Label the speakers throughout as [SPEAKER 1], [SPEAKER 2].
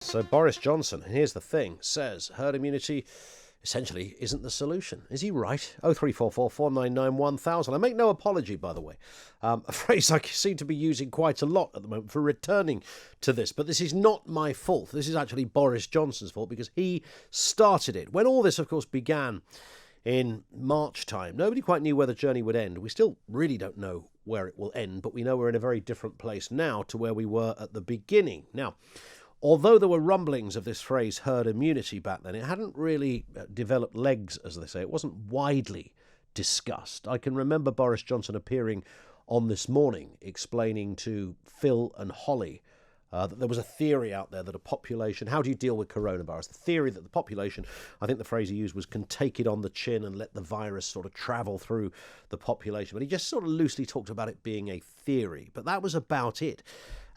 [SPEAKER 1] So Boris Johnson, and here's the thing, says herd immunity essentially isn't the solution. Is he right? 0344 499 1000. I make no apology, by the way. A phrase I seem to be using quite a lot at the moment for returning to this. But this is not my fault. This is actually Boris Johnson's fault because he started it. When all this, of course, began in March time, nobody quite knew where the journey would end. We still really don't know where it will end, but we know we're in a very different place now to where we were at the beginning. Now, although there were rumblings of this phrase herd immunity back then, it hadn't really developed legs, as they say. It wasn't widely discussed. I can remember Boris Johnson appearing on This Morning explaining to Phil and Holly that there was a theory out there that a population, how do you deal with coronavirus? The theory that the population, I think the phrase he used was, can take it on the chin and let the virus sort of travel through the population. But he just sort of loosely talked about it being a theory. But that was about it.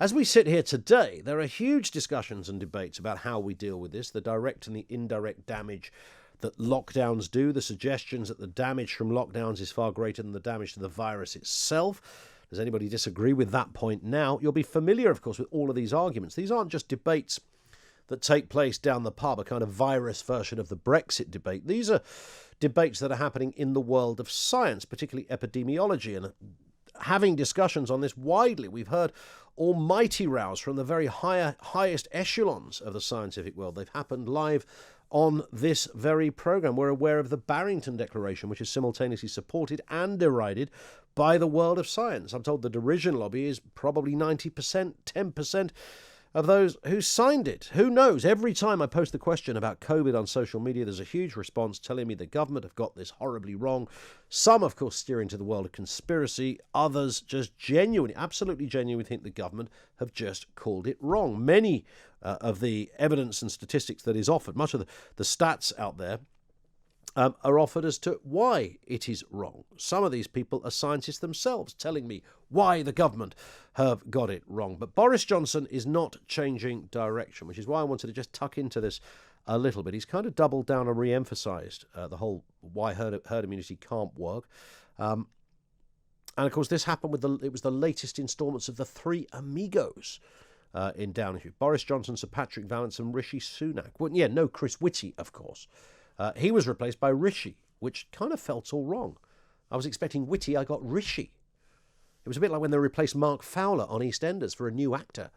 [SPEAKER 1] As we sit here today, there are huge discussions and debates about how we deal with this, the direct and the indirect damage that lockdowns do, the suggestions that the damage from lockdowns is far greater than the damage to the virus itself. Does anybody disagree with that point now? You'll be familiar, of course, with all of these arguments. These aren't just debates that take place down the pub, a kind of virus version of the Brexit debate. These are debates that are happening in the world of science, particularly epidemiology, and having discussions on this widely. We've heard almighty rows from the very highest echelons of the scientific world. They've happened live on this very programme. We're aware of the Barrington Declaration, which is simultaneously supported and derided by the world of science. I'm told the derision lobby is probably 90%, 10% of those who signed it. Who knows? Every time I post the question about COVID on social media, there's a huge response telling me the government have got this horribly wrong. Some, of course, steer into the world of conspiracy. Others just genuinely, absolutely genuinely think the government have just called it wrong. Many of the evidence and statistics that is offered, much of the stats out there, are offered as to why it is wrong. Some of these people are scientists themselves telling me why the government have got it wrong. But Boris Johnson is not changing direction, which is why I wanted to just tuck into this a little bit. He's kind of doubled down and re-emphasised the whole why herd immunity can't work. And of course, this happened with it was the latest instalments of the Three Amigos in Downing Street. Boris Johnson, Sir Patrick Vallance and Rishi Sunak. Well, yeah, no Chris Whitty, of course. He was replaced by Rishi, which kind of felt all wrong. I was expecting Whitty, I got Rishi. It was a bit like when they replaced Mark Fowler on EastEnders for a new actor.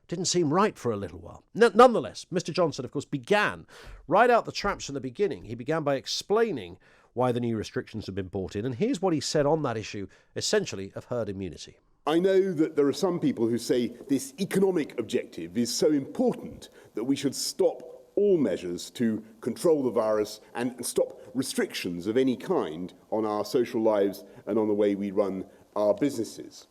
[SPEAKER 1] Didn't seem right for a little while. Nonetheless, Mr. Johnson, of course, began right out the traps from the beginning. He began by explaining why the new restrictions had been brought in. And here's what he said on that issue, essentially, of herd immunity.
[SPEAKER 2] I know that there are some people who say this economic objective is so important that we should stop all measures to control the virus and stop restrictions of any kind on our social lives and on the way we run our businesses.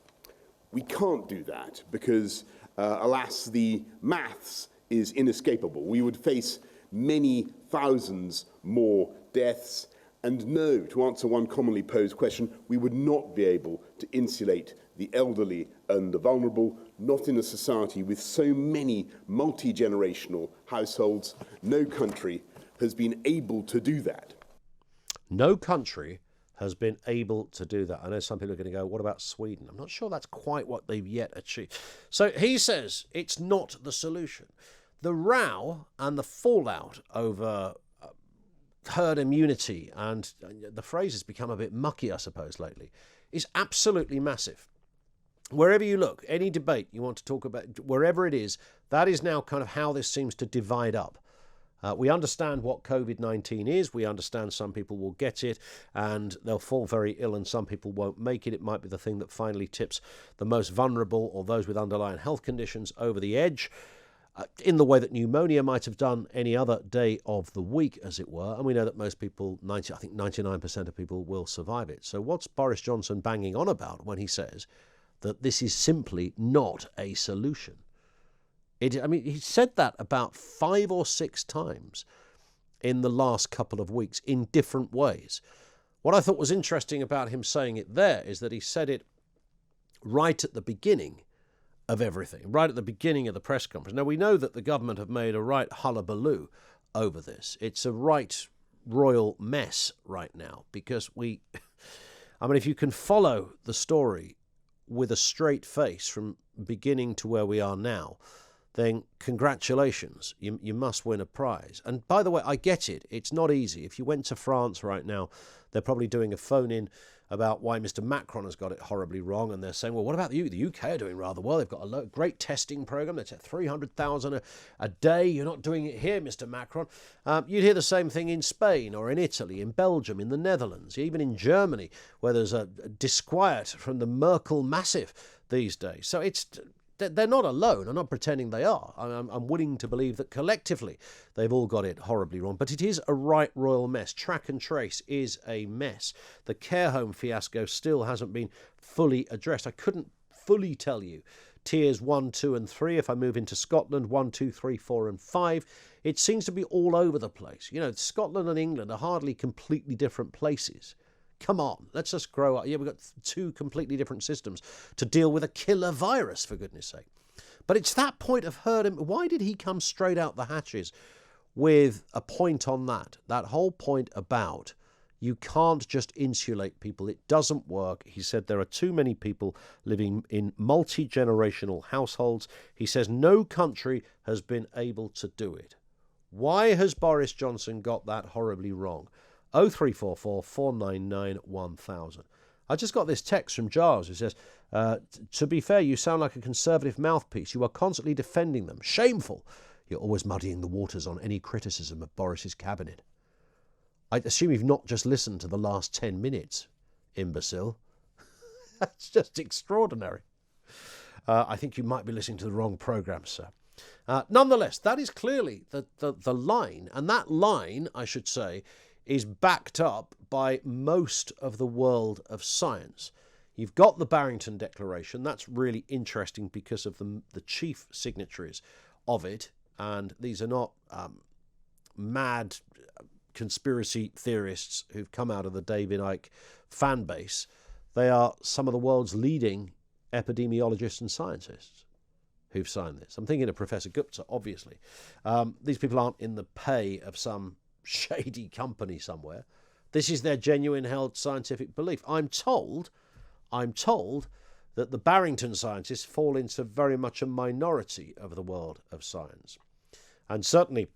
[SPEAKER 2] We can't do that because, alas, the maths is inescapable. We would face many thousands more deaths. And no, to answer one commonly posed question, we would not be able to insulate the elderly and the vulnerable, not in a society with so many multi-generational households. No country has been able to do that.
[SPEAKER 1] No country has been able to do that. I know some people are going to go, what about Sweden? I'm not sure that's quite what they've yet achieved. So he says it's not the solution. The row and the fallout over herd immunity, and the phrase has become a bit mucky, I suppose, lately, is absolutely massive. Wherever you look, any debate you want to talk about, wherever it is, that is now kind of how this seems to divide up. We understand what COVID-19 is. We understand some people will get it and they'll fall very ill and some people won't make it. It might be the thing that finally tips the most vulnerable or those with underlying health conditions over the edge, in the way that pneumonia might have done any other day of the week, as it were. And we know that most people, I think 99% of people will survive it. So what's Boris Johnson banging on about when he says that this is simply not a solution? He said that about 5 or 6 times in the last couple of weeks in different ways. What I thought was interesting about him saying it there is that he said it right at the beginning of everything, right at the beginning of the press conference. Now, we know that the government have made a right hullabaloo over this. It's a right royal mess right now because if you can follow the story with a straight face from beginning to where we are now, then congratulations, you must win a prize. And by the way, I get it. It's not easy. If you went to France right now, they're probably doing a phone-in about why Mr. Macron has got it horribly wrong. And they're saying, well, what about the UK? The UK are doing rather well. They've got a great testing program. It's at 300,000 a day. You're not doing it here, Mr. Macron. You'd hear the same thing in Spain or in Italy, in Belgium, in the Netherlands, even in Germany, where there's a disquiet from the Merkel massive these days. So they're not alone. I'm not pretending they are. I'm willing to believe that collectively they've all got it horribly wrong. But it is a right royal mess. Track and trace is a mess. The care home fiasco still hasn't been fully addressed. I couldn't fully tell you tiers 1, 2 and 3. If I move into Scotland, 1, 2, 3, 4 and 5, it seems to be all over the place. You know, Scotland and England are hardly completely different places. Come on, let's just grow up. Yeah, we've got two completely different systems to deal with a killer virus, for goodness sake. But it's that point of herd. Why did he come straight out the hatches with a point on that? That whole point about you can't just insulate people. It doesn't work. He said there are too many people living in multi-generational households. He says no country has been able to do it. Why has Boris Johnson got that horribly wrong? 0344 499 1000. I just got this text from Giles who says, to be fair, you sound like a Conservative mouthpiece. You are constantly defending them. Shameful. You're always muddying the waters on any criticism of Boris's cabinet. I assume you've not just listened to the last 10 minutes, imbecile. That's just extraordinary. I think you might be listening to the wrong programme, sir. Nonetheless, that is clearly the line. And that line, I should say, is backed up by most of the world of science. You've got the Barrington Declaration. That's really interesting because of the chief signatories of it. And these are not mad conspiracy theorists who've come out of the David Icke fan base. They are some of the world's leading epidemiologists and scientists who've signed this. I'm thinking of Professor Gupta, obviously. These people aren't in the pay of some shady company somewhere. This is their genuine held scientific belief. I'm told that the Barrington scientists fall into very much a minority of the world of science. And certainly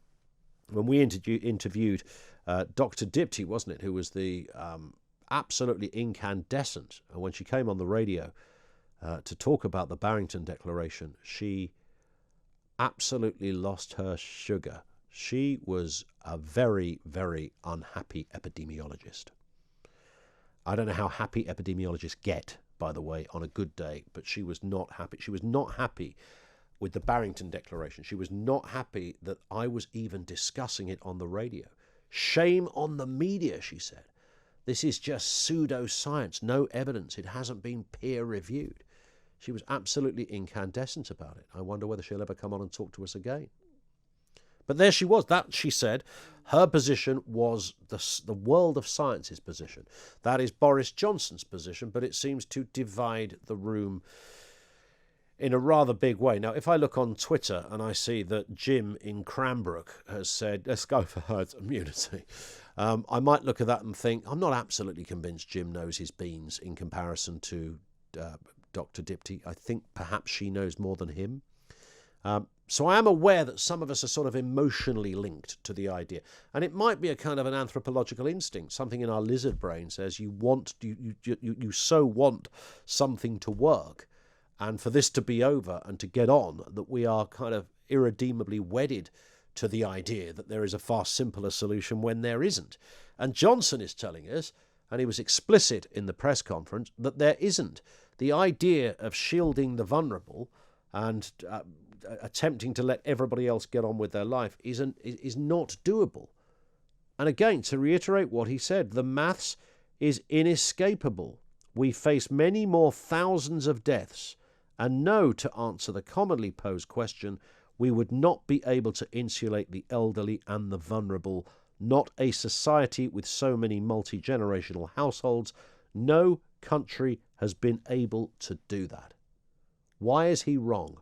[SPEAKER 1] when we interviewed Dr. Dipty, wasn't it, who was the absolutely incandescent, and when she came on the radio to talk about the Barrington Declaration, she absolutely lost her sugar. She was a very, very unhappy epidemiologist. I don't know how happy epidemiologists get, by the way, on a good day, but she was not happy. She was not happy with the Barrington Declaration. She was not happy that I was even discussing it on the radio. Shame on the media, she said. This is just pseudoscience, no evidence. It hasn't been peer-reviewed. She was absolutely incandescent about it. I wonder whether she'll ever come on and talk to us again. But there she was. That, she said, her position was the world of science's position. That is Boris Johnson's position, but it seems to divide the room in a rather big way. Now, if I look on Twitter and I see that Jim in Cranbrook has said, let's go for herd immunity, I might look at that and think, I'm not absolutely convinced Jim knows his beans in comparison to Dr. Dipty. I think perhaps she knows more than him. So I am aware that some of us are sort of emotionally linked to the idea. And it might be a kind of an anthropological instinct. Something in our lizard brain says you so want something to work and for this to be over and to get on, that we are kind of irredeemably wedded to the idea that there is a far simpler solution when there isn't. And Johnson is telling us, and he was explicit in the press conference, that there isn't. The idea of shielding the vulnerable and attempting to let everybody else get on with their life is not doable. And again, to reiterate what he said, the maths is inescapable. We face many more thousands of deaths, and know, to answer the commonly posed question, we would not be able to insulate the elderly and the vulnerable. Not a society with so many multi-generational households. No country has been able to do that. Why is he wrong?